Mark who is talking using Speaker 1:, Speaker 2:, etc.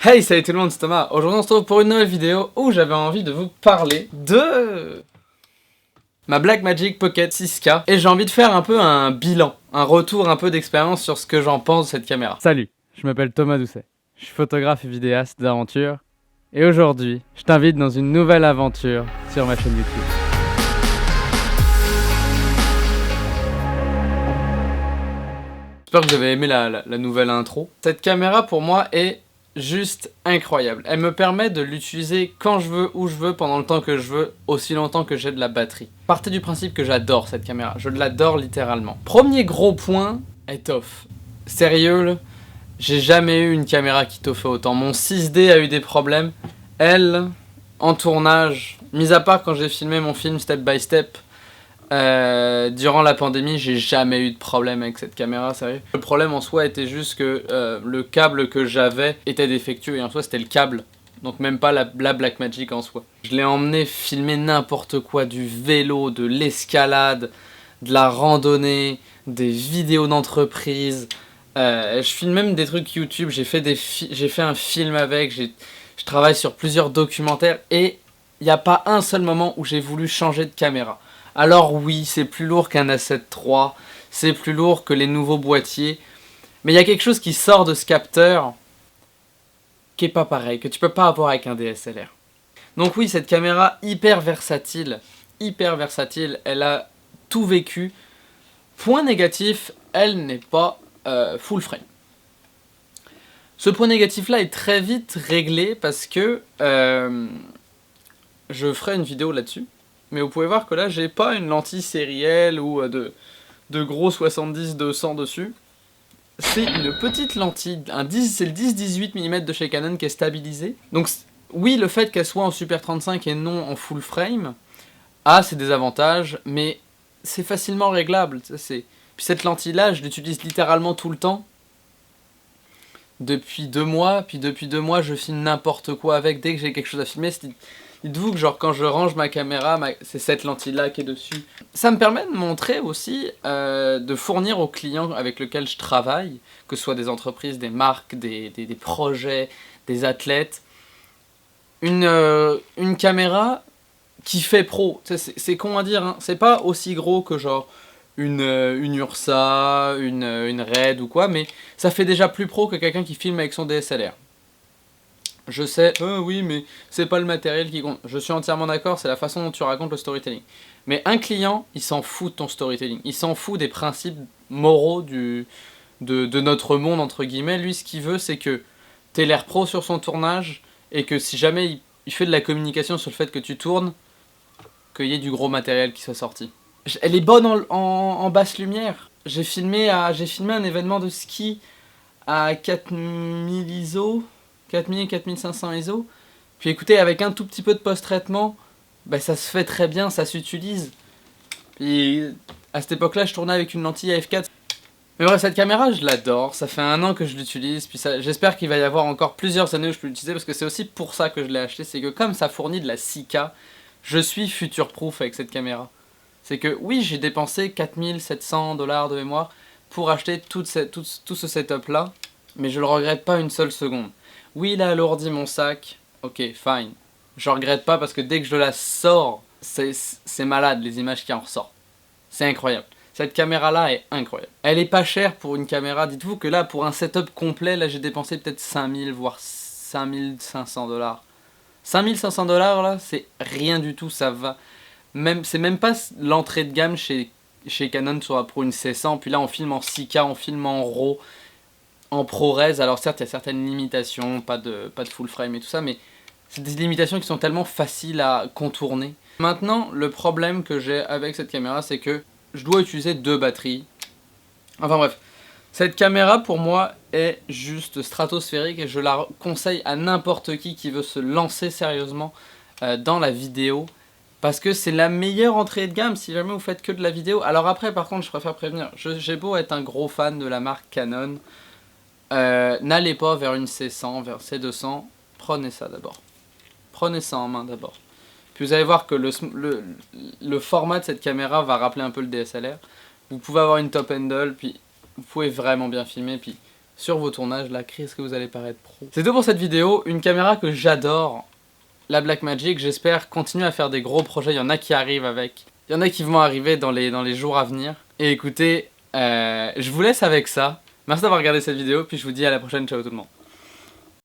Speaker 1: Hey, salut tout le monde, c'est Thomas. Aujourd'hui on se retrouve pour une nouvelle vidéo où j'avais envie de vous parler de ma Blackmagic Pocket 6K. Et j'ai envie de faire un peu un bilan, un retour un peu d'expérience sur ce que j'en pense de cette caméra.
Speaker 2: Salut, je m'appelle Thomas Doucet. Je suis photographe et vidéaste d'aventure. Et aujourd'hui, je t'invite dans une nouvelle aventure sur ma chaîne YouTube.
Speaker 1: J'espère que vous avez aimé la nouvelle intro. Cette caméra pour moi est juste incroyable. Elle me permet de l'utiliser quand je veux, où je veux, pendant le temps que je veux, aussi longtemps que j'ai de la batterie. Partez du principe que j'adore cette caméra, je l'adore littéralement. Premier gros point, étoffe. Sérieux, là, j'ai jamais eu une caméra qui toffe autant. Mon 6D a eu des problèmes. Elle, en tournage, mis à part quand j'ai filmé mon film Step by Step, durant la pandémie, j'ai jamais eu de problème avec cette caméra, sérieux. Le problème en soi était juste que le câble que j'avais était défectueux et en soi c'était le câble. Donc même pas la Blackmagic en soi. Je l'ai emmené filmer n'importe quoi, du vélo, de l'escalade, de la randonnée, des vidéos d'entreprise. Je filme même des trucs YouTube, j'ai fait un film avec, je travaille sur plusieurs documentaires et il n'y a pas un seul moment où j'ai voulu changer de caméra. Alors oui, c'est plus lourd qu'un A7 III, c'est plus lourd que les nouveaux boîtiers, mais il y a quelque chose qui sort de ce capteur qui est pas pareil, que tu peux pas avoir avec un DSLR. Donc oui, cette caméra hyper versatile, elle a tout vécu. Point négatif, elle n'est pas full frame. Ce point négatif là est très vite réglé parce que je ferai une vidéo là-dessus. Mais vous pouvez voir que là, j'ai pas une lentille sérielle ou de gros 70-200 dessus. C'est une petite lentille, c'est le 10-18 mm de chez Canon qui est stabilisé. Donc oui, le fait qu'elle soit en Super 35 et non en full frame a ses désavantages, mais c'est facilement réglable. Puis cette lentille-là, je l'utilise littéralement tout le temps. Depuis 2 mois, puis depuis 2 mois, je filme n'importe quoi avec. Dès que j'ai quelque chose à filmer, dites-vous que genre quand je range ma caméra, c'est cette lentille-là qui est dessus. Ça me permet de montrer aussi, de fournir aux clients avec lesquels je travaille, que ce soit des entreprises, des marques, des projets, des athlètes, une caméra qui fait pro. C'est con à dire, hein. C'est pas aussi gros que genre une Ursa, une Red ou quoi, mais ça fait déjà plus pro que quelqu'un qui filme avec son DSLR. Je sais, oui, mais c'est pas le matériel qui compte. Je suis entièrement d'accord, c'est la façon dont tu racontes le storytelling. Mais un client, il s'en fout de ton storytelling. Il s'en fout des principes moraux de notre monde, entre guillemets. Lui, ce qu'il veut, c'est que t'aies l'air pro sur son tournage et que si jamais il fait de la communication sur le fait que tu tournes, qu'il y ait du gros matériel qui soit sorti. Elle est bonne en basse lumière. J'ai filmé un événement de ski à 4000 ISO. 4000-4500 ISO. Puis écoutez, avec un tout petit peu de post-traitement, bah, ça se fait très bien, ça s'utilise. Puis à cette époque-là, je tournais avec une lentille f4. Mais bref, cette caméra, je l'adore. Ça fait 1 an que je l'utilise. Puis j'espère qu'il va y avoir encore plusieurs années où je peux l'utiliser parce que c'est aussi pour ça que je l'ai acheté. C'est que comme ça fournit de la 6K, je suis future-proof avec cette caméra. C'est que oui, j'ai dépensé 4700 $ de mémoire pour acheter tout ce setup-là, mais je le regrette pas une seule seconde. Oui, il a alourdi mon sac, ok, fine. Je regrette pas parce que dès que je la sors, c'est malade les images qui en ressortent. C'est incroyable. Cette caméra-là est incroyable. Elle est pas chère pour une caméra. Dites-vous que là, pour un setup complet, là j'ai dépensé peut-être 5000 voire 5500 $. 5500 $ là, c'est rien du tout, ça va. C'est même pas l'entrée de gamme chez Canon pour une C100. Puis là, on filme en 6K, on filme en RAW. En ProRes, alors certes il y a certaines limitations, pas de full frame et tout ça, mais c'est des limitations qui sont tellement faciles à contourner. Maintenant, le problème que j'ai avec cette caméra, c'est que je dois utiliser 2 batteries. Enfin bref, cette caméra pour moi est juste stratosphérique et je la conseille à n'importe qui veut se lancer sérieusement dans la vidéo. Parce que c'est la meilleure entrée de gamme si jamais vous faites que de la vidéo. Alors après par contre je préfère prévenir, j'ai beau être un gros fan de la marque Canon, n'allez pas vers une C100, vers C200, prenez ça d'abord. Prenez ça en main d'abord. Puis vous allez voir que le format de cette caméra va rappeler un peu le DSLR. Vous pouvez avoir une top handle, puis vous pouvez vraiment bien filmer, puis sur vos tournages. Là, Chris, est-ce que vous allez paraître pro? C'est tout pour cette vidéo. Une caméra que j'adore, la Blackmagic. J'espère continuer à faire des gros projets. Il y en a qui arrivent avec. Il y en a qui vont arriver dans les jours à venir. Et écoutez, je vous laisse avec ça. Merci d'avoir regardé cette vidéo, puis je vous dis à la prochaine. Ciao tout le monde.